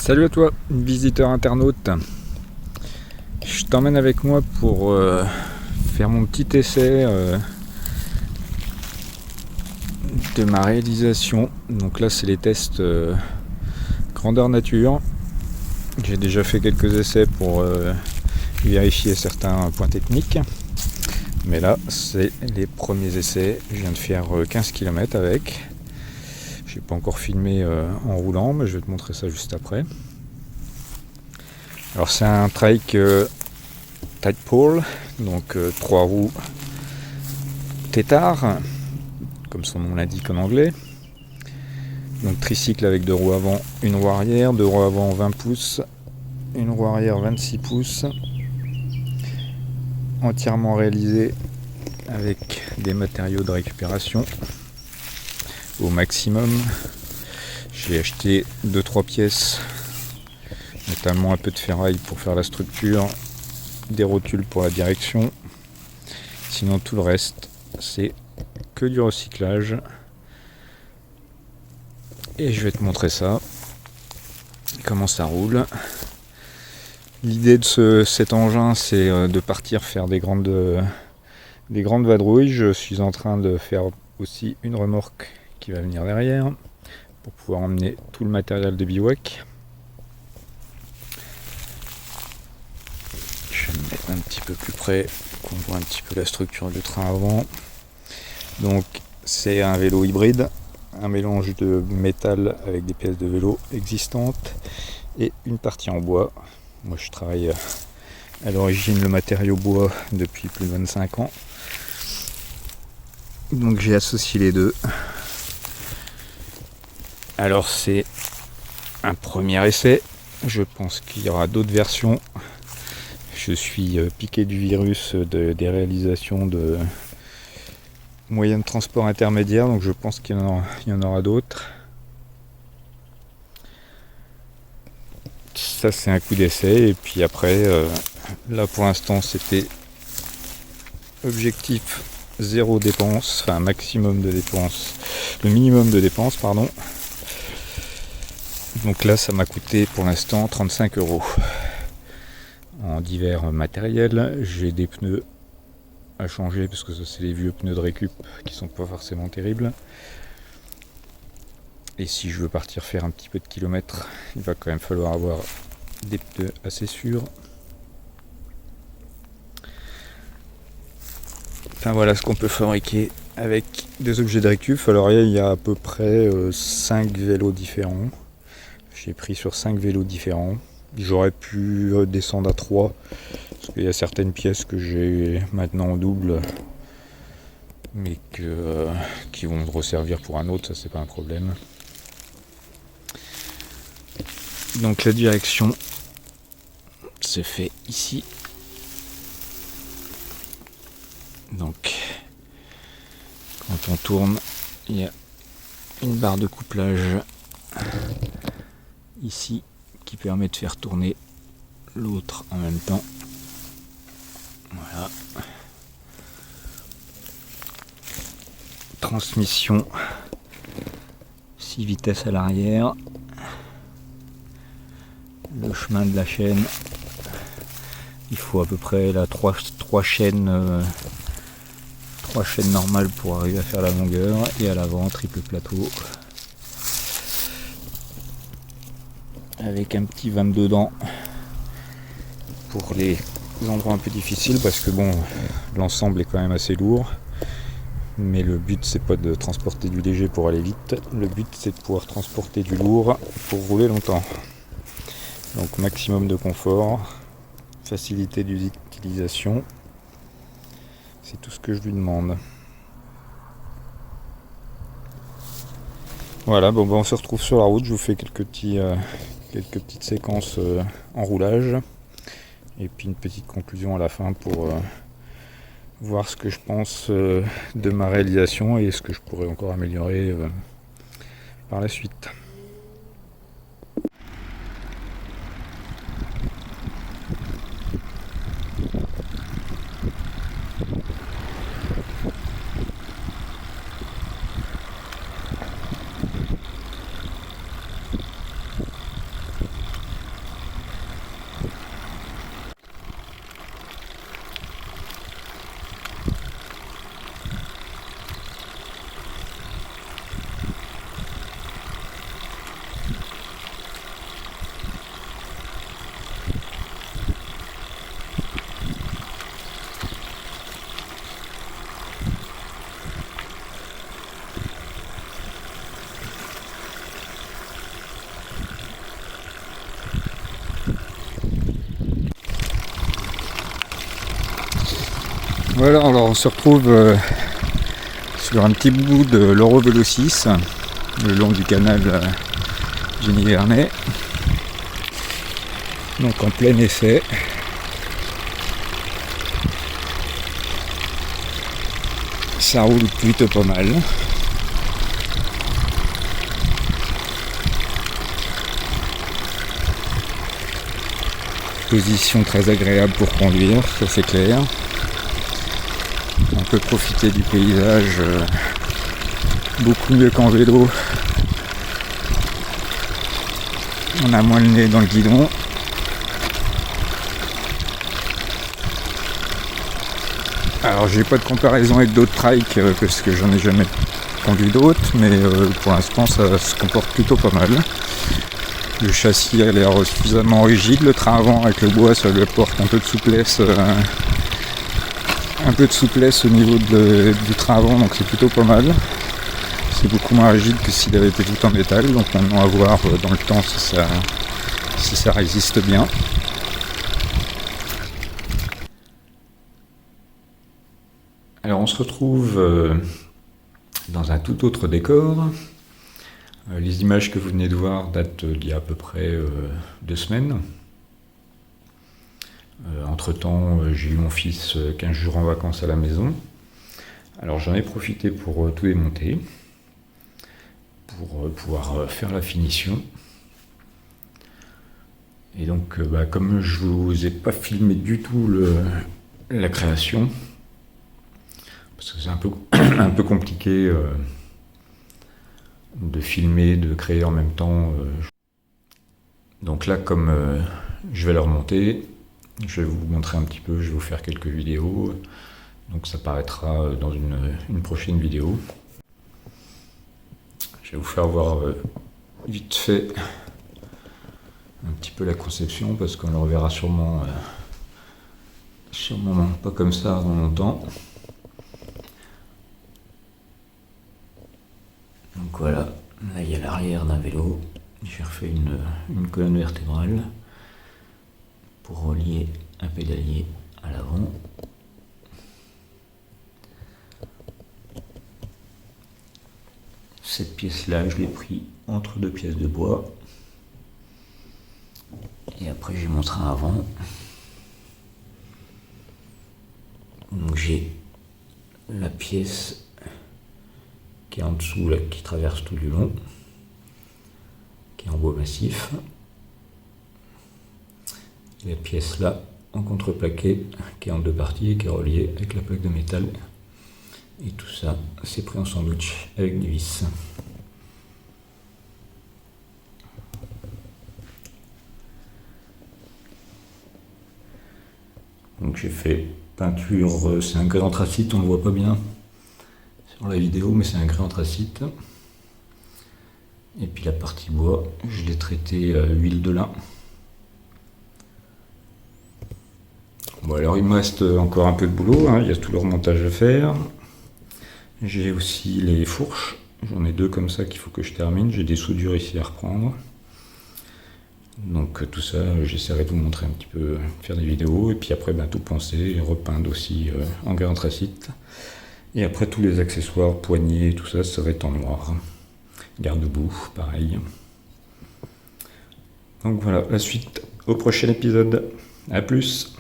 Salut à toi, visiteur internaute. Je t'emmène avec moi pour faire mon petit essai de ma réalisation. Donc là, c'est les tests grandeur nature. J'ai déjà fait quelques essais pour vérifier certains points techniques. Mais là, c'est les premiers essais. Je viens de faire 15 km avec. J'ai pas encore filmé en roulant, mais je vais te montrer ça juste après. Alors c'est un trike Tidepole, donc 3 roues tétard, comme son nom l'indique en anglais. Donc tricycle avec 2 roues avant, une roue arrière, 2 roues avant 20 pouces, une roue arrière 26 pouces, entièrement réalisé avec des matériaux de récupération au maximum. J'ai acheté 2-3 pièces, notamment un peu de ferraille pour faire la structure, des rotules pour la direction. Sinon tout le reste c'est que du recyclage. Et je vais te montrer ça, comment ça roule. L'idée de cet engin, c'est de partir faire des grandes vadrouilles. Je suis en train de faire aussi une remorque qui va venir derrière pour pouvoir emmener tout le matériel de bivouac. Je vais me mettre un petit peu plus près, qu'on voit un petit peu la structure du train avant. Donc c'est un vélo hybride, un mélange de métal avec des pièces de vélo existantes et une partie en bois. Moi je travaille à l'origine le matériau bois depuis plus de 25 ans. Donc j'ai associé les deux. Alors c'est un premier essai. Je pense qu'il y aura d'autres versions. Je suis piqué du virus des réalisations de moyens de transport intermédiaires, donc je pense qu'il y en aura d'autres. Ça c'est un coup d'essai, et puis après, là pour l'instant c'était objectif 0 dépense, enfin maximum de dépenses, le minimum de dépenses, pardon. Donc là ça m'a coûté pour l'instant 35 € en divers matériels. J'ai des pneus à changer parce que ça c'est les vieux pneus de récup qui sont pas forcément terribles. Et si je veux partir faire un petit peu de kilomètres, il va quand même falloir avoir des pneus assez sûrs. Enfin voilà ce qu'on peut fabriquer avec des objets de récup. Alors il y a à peu près 5 vélos différents. J'ai pris sur 5 vélos différents. J'aurais pu descendre à 3 parce qu'il y a certaines pièces que j'ai maintenant en double mais qui vont me resservir pour un autre, ça c'est pas un problème. Donc la direction se fait ici. Donc quand on tourne, il y a une barre de couplage ici qui permet de faire tourner l'autre en même temps. Voilà. Transmission 6 vitesses à l'arrière. Le chemin de la chaîne, il faut à peu près 3 chaînes normales pour arriver à faire la longueur, et à l'avant triple plateau avec un petit 22 dents pour les endroits un peu difficiles, parce que bon, l'ensemble est quand même assez lourd, mais le but c'est pas de transporter du léger pour aller vite, le but c'est de pouvoir transporter du lourd pour rouler longtemps. Donc maximum de confort, facilité d'utilisation, c'est tout ce que je lui demande. Voilà, bon, on se retrouve sur la route, je vous fais quelques petites séquences en roulage, et puis une petite conclusion à la fin pour voir ce que je pense de ma réalisation et ce que je pourrais encore améliorer par la suite. Voilà, alors on se retrouve sur un petit bout de l'Eurovélo 6, le long du canal Génie Vernet. Donc en plein effet. Ça roule plutôt pas mal. Position très agréable pour conduire, ça c'est clair. On peut profiter du paysage beaucoup mieux qu'en vélo. On a moins le nez dans le guidon. Alors j'ai pas de comparaison avec d'autres trikes parce que j'en ai jamais conduit d'autres, mais pour l'instant ça se comporte plutôt pas mal. Le châssis a l'air suffisamment rigide, le train avant avec le bois ça lui apporte un peu de souplesse au niveau du train avant, donc c'est plutôt pas mal. C'est beaucoup moins rigide que s'il avait été tout en métal, donc maintenant à voir dans le temps si ça résiste bien. Alors on se retrouve dans un tout autre décor. Les images que vous venez de voir datent d'il y a à peu près 2 semaines. Entre-temps, j'ai eu mon fils 15 jours en vacances à la maison. Alors j'en ai profité pour tout démonter, pour pouvoir faire la finition. Et donc, comme je vous ai pas filmé du tout la création, parce que c'est un peu compliqué de filmer, de créer en même temps. Donc là, comme je vais le remonter, je vais vous montrer un petit peu, je vais vous faire quelques vidéos. Donc ça paraîtra dans une prochaine vidéo. Je vais vous faire voir vite fait un petit peu la conception, parce qu'on le reverra sûrement pas comme ça avant longtemps. Donc voilà, là il y a l'arrière d'un vélo. J'ai refait une colonne vertébrale pour relier un pédalier à l'avant. Cette pièce-là, je l'ai pris entre 2 pièces de bois. Et après j'ai mon train avant. Donc j'ai la pièce qui est en dessous, là, qui traverse tout du long, qui est en bois massif. Et la pièce là, en contreplaqué, qui est en 2 parties et qui est reliée avec la plaque de métal. Et tout ça, c'est pris en sandwich avec des vis. Donc j'ai fait peinture, c'est un grès anthracite, on ne le voit pas bien sur la vidéo, mais c'est un grès anthracite. Et puis la partie bois, je l'ai traité à huile de lin. Bon, alors il me reste encore un peu de boulot, hein, il y a tout le remontage à faire. J'ai aussi les fourches, j'en ai 2 comme ça qu'il faut que je termine, j'ai des soudures ici à reprendre. Donc tout ça, j'essaierai de vous montrer un petit peu, faire des vidéos, et puis après tout poncer, repeindre aussi en grès anthracite. Et après tous les accessoires, poignées, tout ça, ça va être en noir. Garde-boue, pareil. Donc voilà, la suite au prochain épisode. A plus!